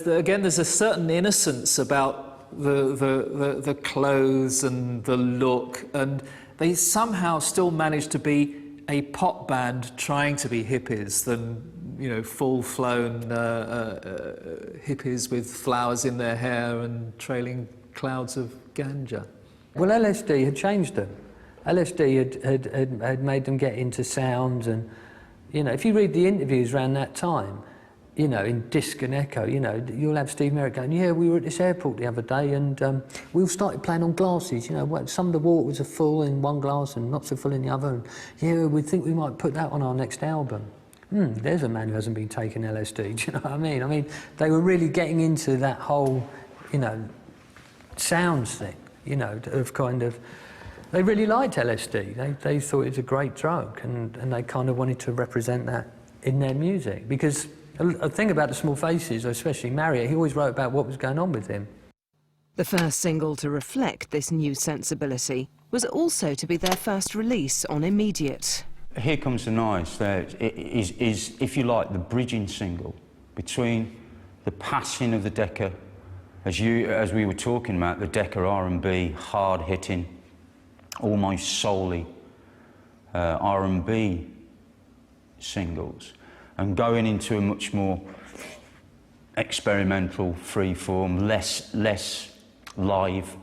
Again, there's a certain innocence about the clothes and the look, and they somehow still manage to be a pop band trying to be hippies than, you know, full-flown hippies with flowers in their hair and trailing clouds of ganja. Well, LSD had changed them. LSD had made them get into sounds, and, you know, if you read the interviews around that time, you know, in Disc and Echo, you know, you'll have Steve Merrick going, yeah, we were at this airport the other day and we all started playing on glasses, you know, some of the waters are full in one glass and not so full in the other, and yeah, we think we might put that on our next album. There's a man who hasn't been taking LSD, do you know what I mean? I mean, they were really getting into that whole, you know, sounds thing, you know, of kind of, they really liked LSD. They thought it was a great drug, and they kind of wanted to represent that in their music, because a thing about the Small Faces, especially Marriott, he always wrote about what was going on with him. The first single to reflect this new sensibility was also to be their first release on Immediate. Here Comes the Nice is, if you like, the bridging single between the passing of the Decca, as we were talking about, the Decca R&B, hard-hitting, almost solely R&B singles, and going into a much more experimental, free-form, less live,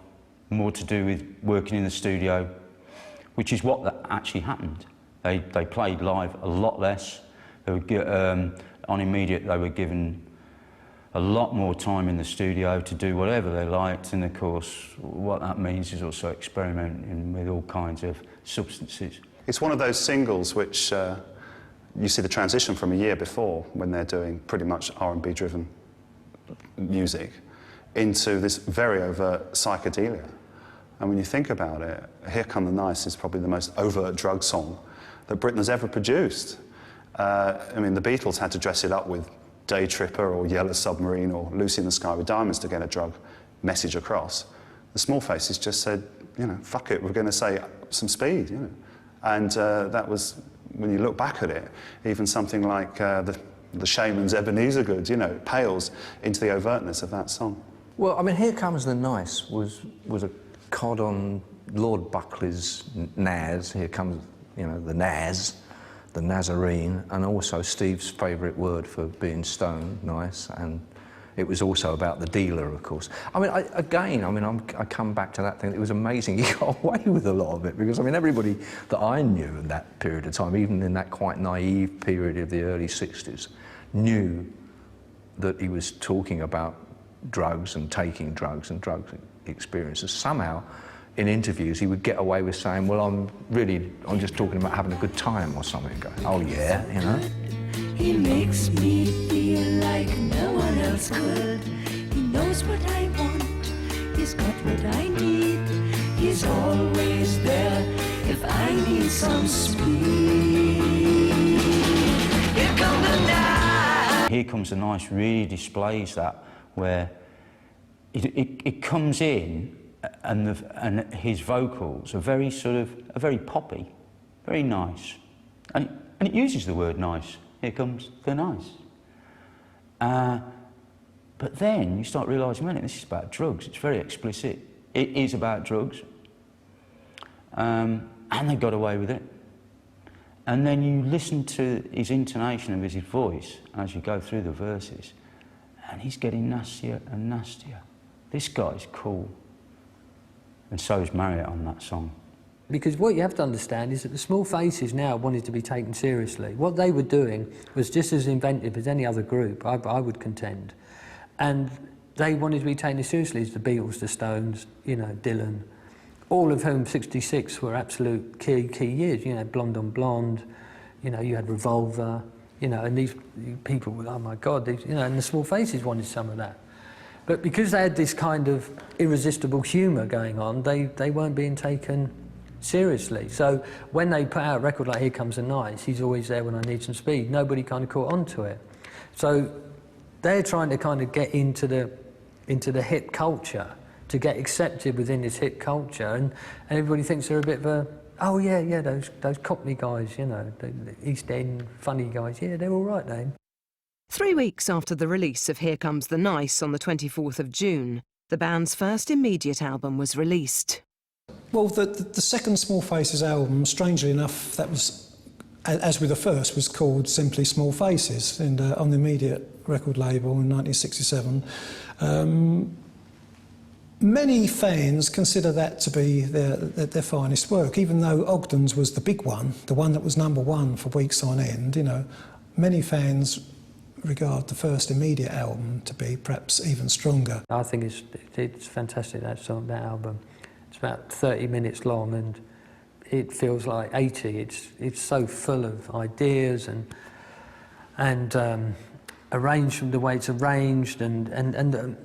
more to do with working in the studio, which is what actually happened. They played live a lot less. They were, on Immediate, they were given a lot more time in the studio to do whatever they liked, and of course, what that means is also experimenting with all kinds of substances. It's one of those singles which you see the transition from a year before, when they're doing pretty much R&B driven music, into this very overt psychedelia. And when you think about it, Here Come the Nice is probably the most overt drug song that Britain has ever produced. I mean, the Beatles had to dress it up with Day Tripper or Yellow Submarine or Lucy in the Sky with Diamonds to get a drug message across. The Small Faces just said, you know, fuck it, we're going to say some speed, you know. And that was, when you look back at it, even something like the Shaman's Ebenezer Goods, you know, pales into the overtness of that song. Well, I mean, Here Comes the Nice was a cod on Lord Buckley's Naz. Here comes, you know, the Naz, the Nazarene, and also Steve's favourite word for being stoned, nice, and it was also about the dealer, of course. I mean, I come back to that thing. It was amazing. He got away with a lot of it, because, I mean, everybody that I knew in that period of time, even in that quite naive period of the early 60s, knew that he was talking about drugs and taking drugs and drug experiences. Somehow, in interviews, he would get away with saying, well, I'm just talking about having a good time or something. Going, oh yeah, you know? He makes me feel like no one else could. He knows what I want, he's got what I need. He's always there if I need some speed. Here comes the night. Here Comes the Nice really displays that, where it comes in, and his vocals are very very poppy, very nice, and it uses the word nice. Here comes the nice. But then you start realising, man, this is about drugs. It's very explicit. It is about drugs, and they got away with it. And then you listen to his intonation of his voice as you go through the verses, and he's getting nastier and nastier. This guy's cool. And so is Marriott on that song. Because what you have to understand is that the Small Faces now wanted to be taken seriously. What they were doing was just as inventive as any other group, I would contend. And they wanted to be taken as seriously as the Beatles, the Stones, you know, Dylan, all of whom 66 were absolute key years. You know, Blonde on Blonde, you know, you had Revolver, you know, and these people, oh my God, you know, and the Small Faces wanted some of that. But because they had this kind of irresistible humour going on, they weren't being taken seriously. So when they put out a record like Here Comes the Nice, he's always there when I need some speed, nobody kind of caught on to it. So they're trying to kind of get into the hip culture, to get accepted within this hip culture, and everybody thinks they're a bit of a, oh yeah, those Cockney guys, you know, the East End funny guys, yeah, they're all right, they. 3 weeks after the release of Here Comes the Nice on the 24th of June, the band's first immediate album was released. Well, the second Small Faces album, strangely enough, that was, as with the first, was called simply Small Faces, and on the Immediate record label in 1967. Many fans consider that to be their finest work, even though Ogden's was the big one, the one that was #1 for weeks on end. You know, many fans regard the first Immediate album to be perhaps even stronger. I think it's fantastic, that song, that album. It's about 30 minutes long and it feels like 80. It's so full of ideas and arranged from the way it's arranged and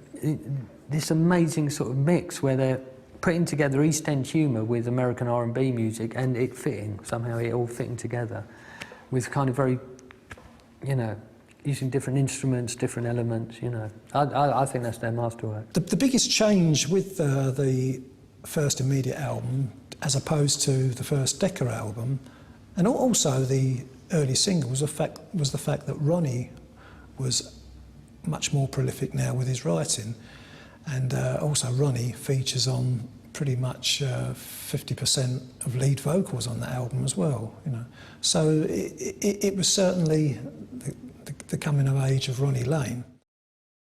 this amazing sort of mix where they're putting together East End humour with American R&B music and it fitting, somehow it all fitting together with kind of very, you know, using different instruments, different elements, you know. I think that's their masterwork. The biggest change with the first Immediate album, as opposed to the first Decca album, and also the early singles, was the fact that Ronnie was much more prolific now with his writing, and also Ronnie features on pretty much 50% of lead vocals on that album as well. You know, so it was certainly the coming of age of Ronnie Lane.